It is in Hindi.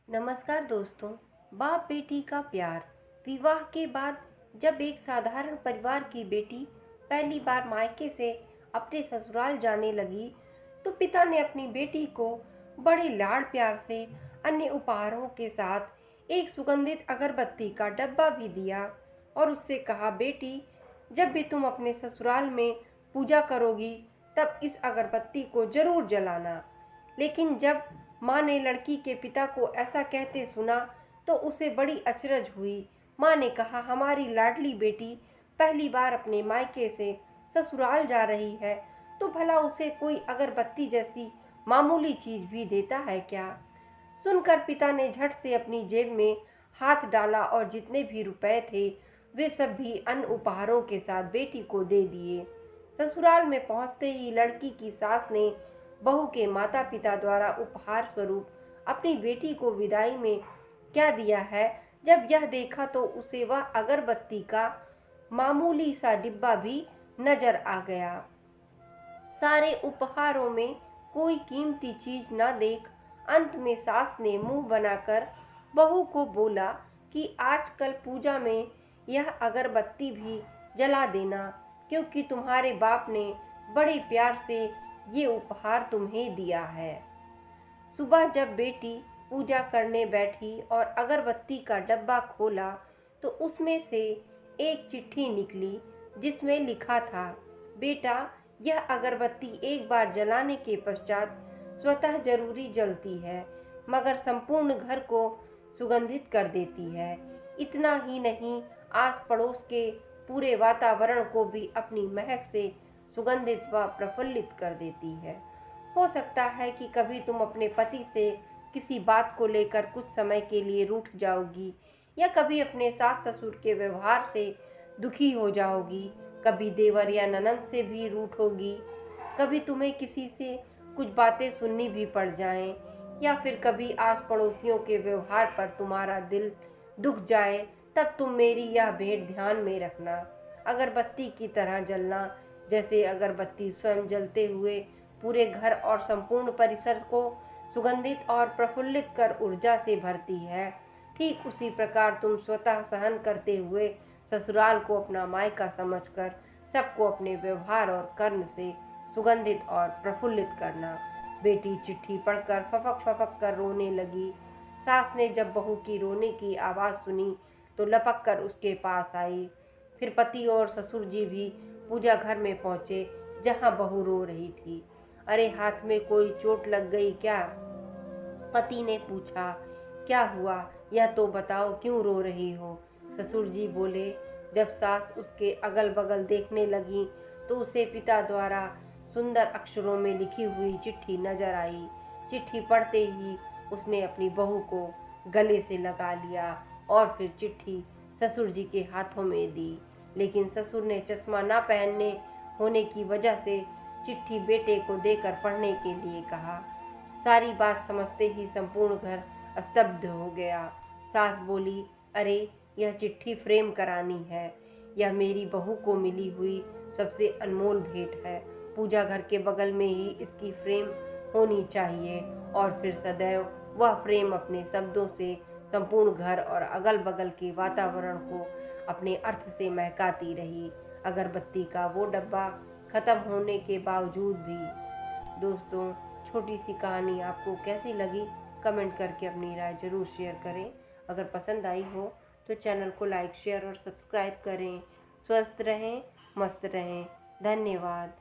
नमस्कार दोस्तों। बाप बेटी का प्यार। विवाह के बाद जब एक साधारण परिवार की बेटी पहली बार मायके से अपने ससुराल जाने लगी तो पिता ने अपनी बेटी को बड़े लाड़ प्यार से अन्य उपहारों के साथ एक सुगंधित अगरबत्ती का डब्बा भी दिया और उससे कहा, बेटी, जब भी तुम अपने ससुराल में पूजा करोगी तब इस अगरबत्ती को जरूर जलाना। लेकिन जब माँ ने लड़की के पिता को ऐसा कहते सुना तो उसे बड़ी अचरज हुई। माँ ने कहा, हमारी लाडली बेटी पहली बार अपने मायके से ससुराल जा रही है तो भला उसे कोई अगरबत्ती जैसी मामूली चीज भी देता है क्या। सुनकर पिता ने झट से अपनी जेब में हाथ डाला और जितने भी रुपए थे वे सब भी अन्य उपहारों के साथ बेटी को दे दिए। ससुराल में पहुंचते ही लड़की की सास ने बहू के माता पिता द्वारा उपहार स्वरूप अपनी बेटी को विदाई में क्या दिया है, जब यह देखा तो उसे वह अगरबत्ती का मामूली सा डिब्बा भी नजर आ गया। सारे उपहारों में कोई कीमती चीज न देख अंत में सास ने मुंह बनाकर बहू को बोला कि आजकल पूजा में यह अगरबत्ती भी जला देना, क्योंकि तुम्हारे बाप ने बड़े प्यार से ये उपहार तुम्हें दिया है। सुबह जब बेटी पूजा करने बैठी और अगरबत्ती का डब्बा खोला तो उसमें से एक चिट्ठी निकली जिसमें लिखा था, बेटा, यह अगरबत्ती एक बार जलाने के पश्चात स्वतः जरूरी जलती है मगर संपूर्ण घर को सुगंधित कर देती है। इतना ही नहीं, आस पड़ोस के पूरे वातावरण को भी अपनी महक से सुगंधित व प्रफुल्लित कर देती है। हो सकता है कि कभी तुम अपने पति से किसी बात को लेकर कुछ समय के लिए रूठ जाओगी या कभी अपने सास ससुर के व्यवहार से दुखी हो जाओगी, कभी देवर या ननंद से भी रूठोगी, कभी तुम्हें किसी से कुछ बातें सुननी भी पड़ जाएं या फिर कभी आस पड़ोसियों के व्यवहार पर तुम्हारा दिल दुख जाए, तब तुम मेरी यह भेंट ध्यान में रखना। अगरबत्ती की तरह जलना, जैसे अगरबत्ती स्वयं जलते हुए पूरे घर और संपूर्ण परिसर को सुगंधित और प्रफुल्लित कर ऊर्जा से भरती है, ठीक उसी प्रकार तुम स्वतः सहन करते हुए ससुराल को अपना मायका समझकर सबको अपने व्यवहार और कर्म से सुगंधित और प्रफुल्लित करना। बेटी चिट्ठी पढ़कर फपक फपक कर रोने लगी। सास ने जब बहू की रोने की आवाज़ सुनी तो लपक कर उसके पास आई। फिर पति और ससुर जी भी पूजा घर में पहुँचे जहाँ बहू रो रही थी। अरे, हाथ में कोई चोट लग गई क्या? पति ने पूछा। क्या हुआ, यह तो बताओ, क्यों रो रही हो? ससुर जी बोले। जब सास उसके अगल बगल देखने लगी तो उसे पिता द्वारा सुंदर अक्षरों में लिखी हुई चिट्ठी नजर आई। चिट्ठी पढ़ते ही उसने अपनी बहू को गले से लगा लिया और फिर चिट्ठी ससुर जी के हाथों में दी। लेकिन ससुर ने चश्मा न पहनने होने की वजह से चिट्ठी बेटे को देकर पढ़ने के लिए कहा। सारी बात समझते ही संपूर्ण घर स्तब्ध हो गया। सास बोली, अरे, यह चिट्ठी फ्रेम करानी है। यह मेरी बहू को मिली हुई सबसे अनमोल भेंट है। पूजा घर के बगल में ही इसकी फ्रेम होनी चाहिए और फिर सदैव वह फ्रेम अपने शब्दों से संपूर्ण घर और अगल बगल के वातावरण को अपने अर्थ से महकाती रही। अगरबत्ती का वो डब्बा खत्म होने के बावजूद भी। दोस्तों, छोटी सी कहानी आपको कैसी लगी कमेंट करके अपनी राय जरूर शेयर करें। अगर पसंद आई हो तो चैनल को लाइक, शेयर और सब्सक्राइब करें। स्वस्थ रहें, मस्त रहें। धन्यवाद।